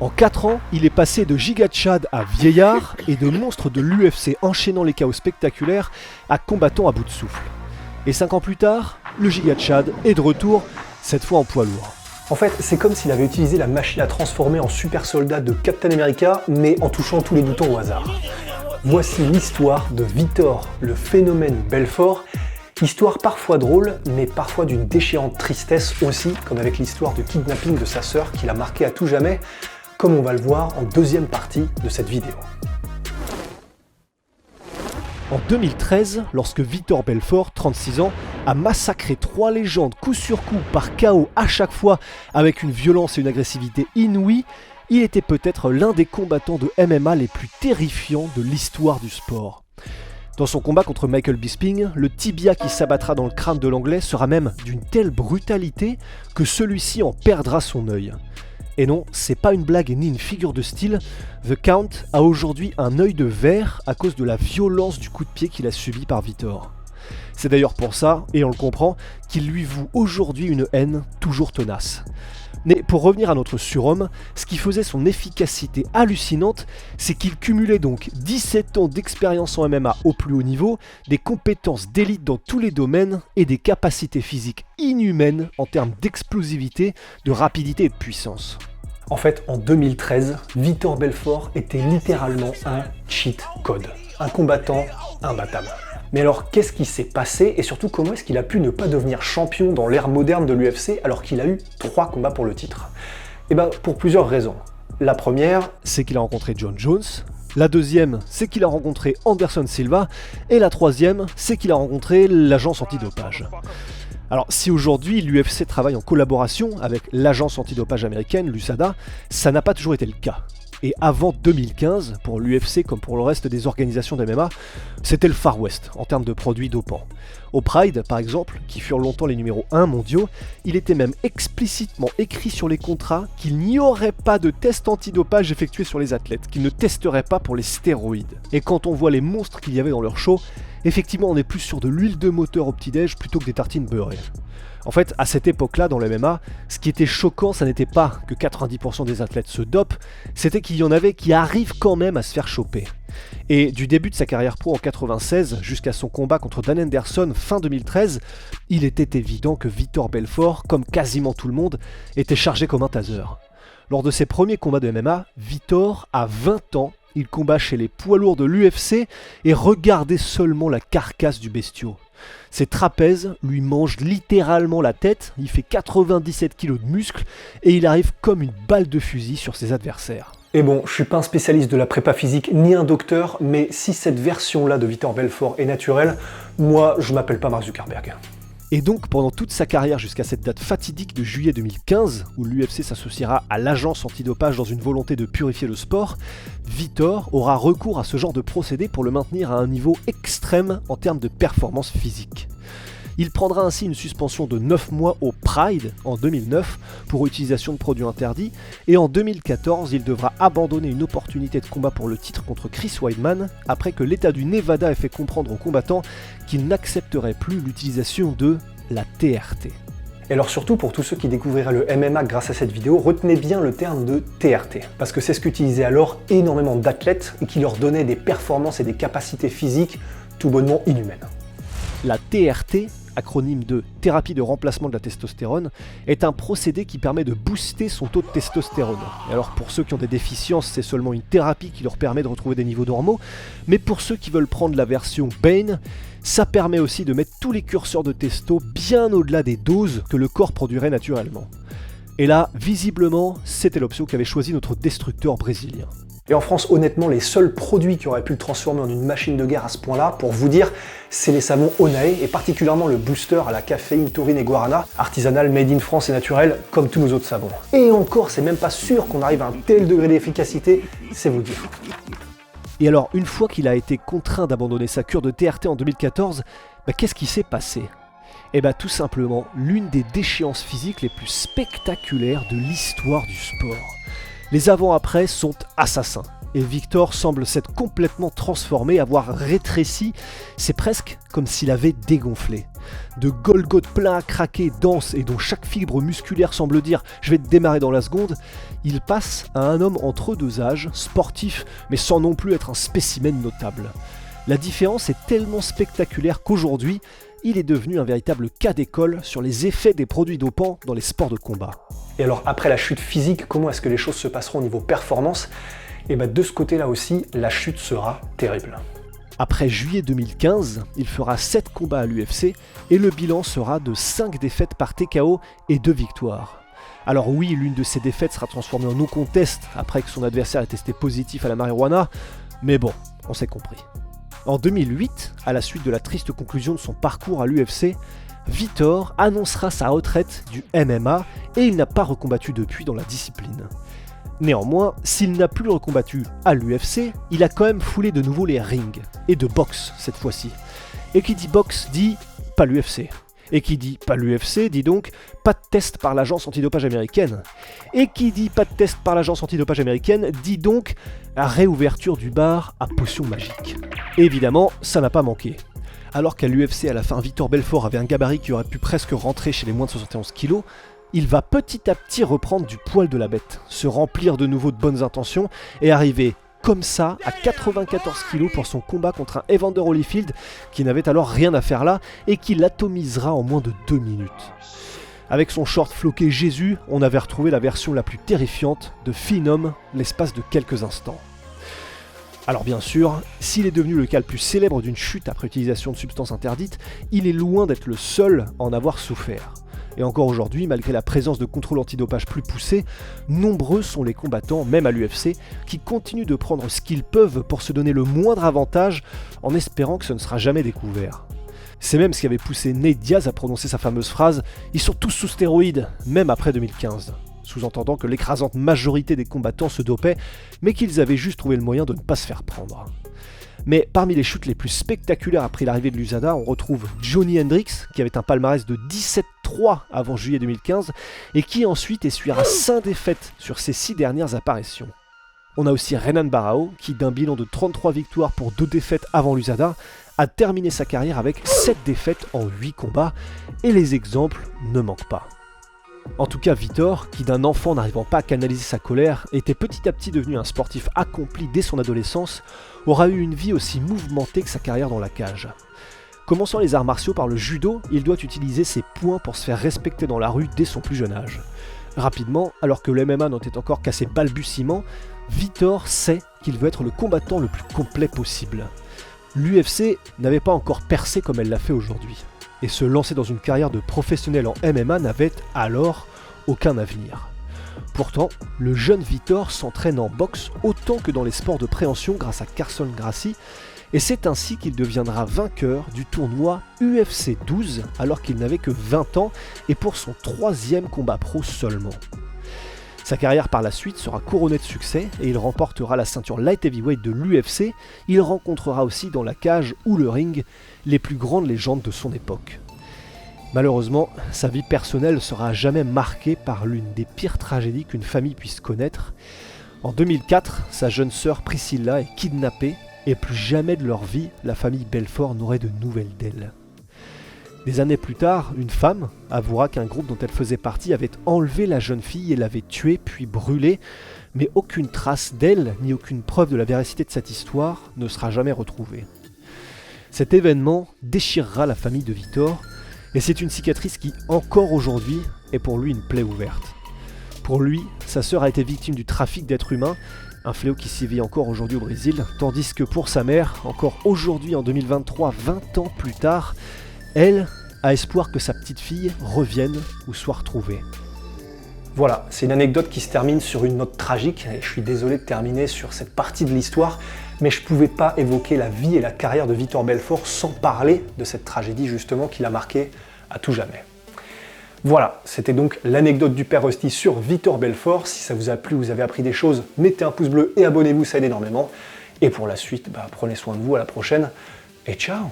En 4 ans, il est passé de giga Chad à vieillard et de monstre de l'UFC enchaînant les chaos spectaculaires à combattant à bout de souffle. Et 5 ans plus tard, le giga Chad est de retour, cette fois en poids lourd. En fait, c'est comme s'il avait utilisé la machine à transformer en super soldat de Captain America, mais en touchant tous les boutons au hasard. Voici l'histoire de Vitor, le phénomène Belfort. Histoire parfois drôle, mais parfois d'une déchirante tristesse aussi, comme avec l'histoire de kidnapping de sa sœur qui l'a marqué à tout jamais, comme on va le voir en deuxième partie de cette vidéo. En 2013, lorsque Vitor Belfort, 36 ans, a massacré 3 légendes coup sur coup par KO à chaque fois avec une violence et une agressivité inouïes, il était peut-être l'un des combattants de MMA les plus terrifiants de l'histoire du sport. Dans son combat contre Michael Bisping, le tibia qui s'abattra dans le crâne de l'anglais sera même d'une telle brutalité que celui-ci en perdra son œil. Et non, c'est pas une blague ni une figure de style, The Count a aujourd'hui un œil de verre à cause de la violence du coup de pied qu'il a subi par Vitor. C'est d'ailleurs pour ça, et on le comprend, qu'il lui voue aujourd'hui une haine toujours tenace. Mais pour revenir à notre surhomme, ce qui faisait son efficacité hallucinante, c'est qu'il cumulait donc 17 ans d'expérience en MMA au plus haut niveau, des compétences d'élite dans tous les domaines et des capacités physiques inhumaines en termes d'explosivité, de rapidité et de puissance. En fait, en 2013, Vitor Belfort était littéralement un cheat code, un combattant imbattable. Mais alors, qu'est-ce qui s'est passé et surtout comment est-ce qu'il a pu ne pas devenir champion dans l'ère moderne de l'UFC alors qu'il a eu 3 combats pour le titre? Eh bien, pour plusieurs raisons. La première, c'est qu'il a rencontré John Jones. La deuxième, c'est qu'il a rencontré Anderson Silva. Et la troisième, c'est qu'il a rencontré l'agence antidopage. Alors, si aujourd'hui l'UFC travaille en collaboration avec l'agence antidopage américaine, l'USADA, ça n'a pas toujours été le cas. Et avant 2015, pour l'UFC comme pour le reste des organisations d'MMA, c'était le Far West en termes de produits dopants. Au Pride, par exemple, qui furent longtemps les numéros 1 mondiaux, il était même explicitement écrit sur les contrats qu'il n'y aurait pas de test antidopage effectué sur les athlètes, qu'ils ne testeraient pas pour les stéroïdes. Et quand on voit les monstres qu'il y avait dans leur show, effectivement on est plus sur de l'huile de moteur au petit-déj plutôt que des tartines beurrées. En fait, à cette époque-là, dans le MMA, ce qui était choquant, ça n'était pas que 90% des athlètes se dopent, c'était qu'il y en avait qui arrivent quand même à se faire choper. Et du début de sa carrière pro en 96 jusqu'à son combat contre Dan Henderson fin 2013, il était évident que Vitor Belfort, comme quasiment tout le monde, était chargé comme un taser. Lors de ses premiers combats de MMA, Vitor a 20 ans, il combat chez les poids lourds de l'UFC et regardez seulement la carcasse du bestiau. Ses trapèzes lui mangent littéralement la tête, il fait 97 kg de muscles et il arrive comme une balle de fusil sur ses adversaires. Et bon, je suis pas un spécialiste de la prépa physique ni un docteur, mais si cette version-là de Vitor Belfort est naturelle, moi je m'appelle pas Mark Zuckerberg. Et donc pendant toute sa carrière jusqu'à cette date fatidique de juillet 2015, où l'UFC s'associera à l'agence antidopage dans une volonté de purifier le sport, Vitor aura recours à ce genre de procédé pour le maintenir à un niveau extrême en termes de performance physique. Il prendra ainsi une suspension de 9 mois au Pride en 2009 pour utilisation de produits interdits et en 2014 il devra abandonner une opportunité de combat pour le titre contre Chris Weidman après que l'État du Nevada ait fait comprendre aux combattants qu'il n'accepterait plus l'utilisation de la TRT. Et alors surtout pour tous ceux qui découvriraient le MMA grâce à cette vidéo, retenez bien le terme de TRT, parce que c'est ce qu'utilisaient alors énormément d'athlètes et qui leur donnait des performances et des capacités physiques tout bonnement inhumaines. La TRT, acronyme de thérapie de remplacement de la testostérone, est un procédé qui permet de booster son taux de testostérone. Et alors pour ceux qui ont des déficiences, c'est seulement une thérapie qui leur permet de retrouver des niveaux normaux, mais pour ceux qui veulent prendre la version Bane, ça permet aussi de mettre tous les curseurs de testo bien au-delà des doses que le corps produirait naturellement. Et là, visiblement, c'était l'option qu'avait choisi notre destructeur brésilien. Et en France, honnêtement, les seuls produits qui auraient pu le transformer en une machine de guerre à ce point-là, pour vous dire, c'est les savons Onae, et particulièrement le booster à la caféine, taurine et guarana, artisanal, made in France et naturel, comme tous nos autres savons. Et encore, c'est même pas sûr qu'on arrive à un tel degré d'efficacité, c'est vous dire. Et alors, une fois qu'il a été contraint d'abandonner sa cure de TRT en 2014, qu'est-ce qui s'est passé ? Eh bien tout simplement, l'une des déchéances physiques les plus spectaculaires de l'histoire du sport. Les avant-après sont assassins. Et Vitor semble s'être complètement transformé, avoir rétréci. C'est presque comme s'il avait dégonflé. De Golgoth plein à craquer, dense et dont chaque fibre musculaire semble dire « je vais te démarrer dans la seconde », il passe à un homme entre deux âges, sportif, mais sans non plus être un spécimen notable. La différence est tellement spectaculaire qu'aujourd'hui, il est devenu un véritable cas d'école sur les effets des produits dopants dans les sports de combat. Et alors après la chute physique, comment est-ce que les choses se passeront au niveau performance ? Et de ce côté-là aussi, la chute sera terrible. Après juillet 2015, il fera 7 combats à l'UFC et le bilan sera de 5 défaites par TKO et 2 victoires. Alors oui, l'une de ces défaites sera transformée en no contest après que son adversaire ait testé positif à la marijuana, mais bon, on s'est compris. En 2008, à la suite de la triste conclusion de son parcours à l'UFC, Vitor annoncera sa retraite du MMA et il n'a pas recombattu depuis dans la discipline. Néanmoins, s'il n'a plus recombattu à l'UFC, il a quand même foulé de nouveau les rings, et de boxe cette fois-ci. Et qui dit boxe dit pas l'UFC. Et qui dit pas l'UFC dit donc pas de test par l'agence antidopage américaine. Et qui dit pas de test par l'agence antidopage américaine dit donc la réouverture du bar à potions magiques. Et évidemment, ça n'a pas manqué. Alors qu'à l'UFC à la fin, Vitor Belfort avait un gabarit qui aurait pu presque rentrer chez les moins de 71 kg, il va petit à petit reprendre du poil de la bête, se remplir de nouveau de bonnes intentions et arriver comme ça à 94 kg pour son combat contre un Evander Holyfield qui n'avait alors rien à faire là et qui l'atomisera en moins de 2 minutes. Avec son short floqué Jésus, on avait retrouvé la version la plus terrifiante de Phenom l'espace de quelques instants. Alors bien sûr, s'il est devenu le cas le plus célèbre d'une chute après utilisation de substances interdites, il est loin d'être le seul à en avoir souffert. Et encore aujourd'hui, malgré la présence de contrôles antidopage plus poussés, nombreux sont les combattants, même à l'UFC, qui continuent de prendre ce qu'ils peuvent pour se donner le moindre avantage en espérant que ce ne sera jamais découvert. C'est même ce qui avait poussé Nate Diaz à prononcer sa fameuse phrase « Ils sont tous sous stéroïdes, même après 2015 », sous-entendant que l'écrasante majorité des combattants se dopaient, mais qu'ils avaient juste trouvé le moyen de ne pas se faire prendre. Mais parmi les chutes les plus spectaculaires après l'arrivée de l'USADA, on retrouve Johnny Hendricks, qui avait un palmarès de 17-3 avant juillet 2015, et qui ensuite essuiera 5 défaites sur ses 6 dernières apparitions. On a aussi Renan Barão, qui d'un bilan de 33 victoires pour 2 défaites avant l'USADA, a terminé sa carrière avec 7 défaites en 8 combats, et les exemples ne manquent pas. En tout cas, Vitor, qui d'un enfant n'arrivant pas à canaliser sa colère, était petit à petit devenu un sportif accompli dès son adolescence, aura eu une vie aussi mouvementée que sa carrière dans la cage. Commençant les arts martiaux par le judo, il doit utiliser ses poings pour se faire respecter dans la rue dès son plus jeune âge. Rapidement, alors que le MMA n'en était encore qu'à ses balbutiements, Vitor sait qu'il veut être le combattant le plus complet possible. L'UFC n'avait pas encore percé comme elle l'a fait aujourd'hui. Et se lancer dans une carrière de professionnel en MMA n'avait alors aucun avenir. Pourtant, le jeune Vitor s'entraîne en boxe autant que dans les sports de préhension grâce à Carson Gracie, et c'est ainsi qu'il deviendra vainqueur du tournoi UFC 12 alors qu'il n'avait que 20 ans et pour son 3e combat pro seulement. Sa carrière par la suite sera couronnée de succès et il remportera la ceinture light heavyweight de l'UFC. Il rencontrera aussi dans la cage ou le ring les plus grandes légendes de son époque. Malheureusement, sa vie personnelle sera à jamais marquée par l'une des pires tragédies qu'une famille puisse connaître. En 2004, sa jeune sœur Priscilla est kidnappée et plus jamais de leur vie, la famille Belfort n'aurait de nouvelles d'elle. Des années plus tard, une femme avouera qu'un groupe dont elle faisait partie avait enlevé la jeune fille et l'avait tuée puis brûlée, mais aucune trace d'elle ni aucune preuve de la véracité de cette histoire ne sera jamais retrouvée. Cet événement déchirera la famille de Vitor, et c'est une cicatrice qui, encore aujourd'hui, est pour lui une plaie ouverte. Pour lui, sa sœur a été victime du trafic d'êtres humains, un fléau qui sévit encore aujourd'hui au Brésil, tandis que pour sa mère, encore aujourd'hui en 2023, 20 ans plus tard, elle a espoir que sa petite fille revienne ou soit retrouvée. Voilà, c'est une anecdote qui se termine sur une note tragique, et je suis désolé de terminer sur cette partie de l'histoire, mais je ne pouvais pas évoquer la vie et la carrière de Vitor Belfort sans parler de cette tragédie justement qui l'a marqué à tout jamais. Voilà, c'était donc l'anecdote du Père Rusty sur Vitor Belfort. Si ça vous a plu, vous avez appris des choses, mettez un pouce bleu et abonnez-vous, ça aide énormément. Et pour la suite, prenez soin de vous, à la prochaine, et ciao!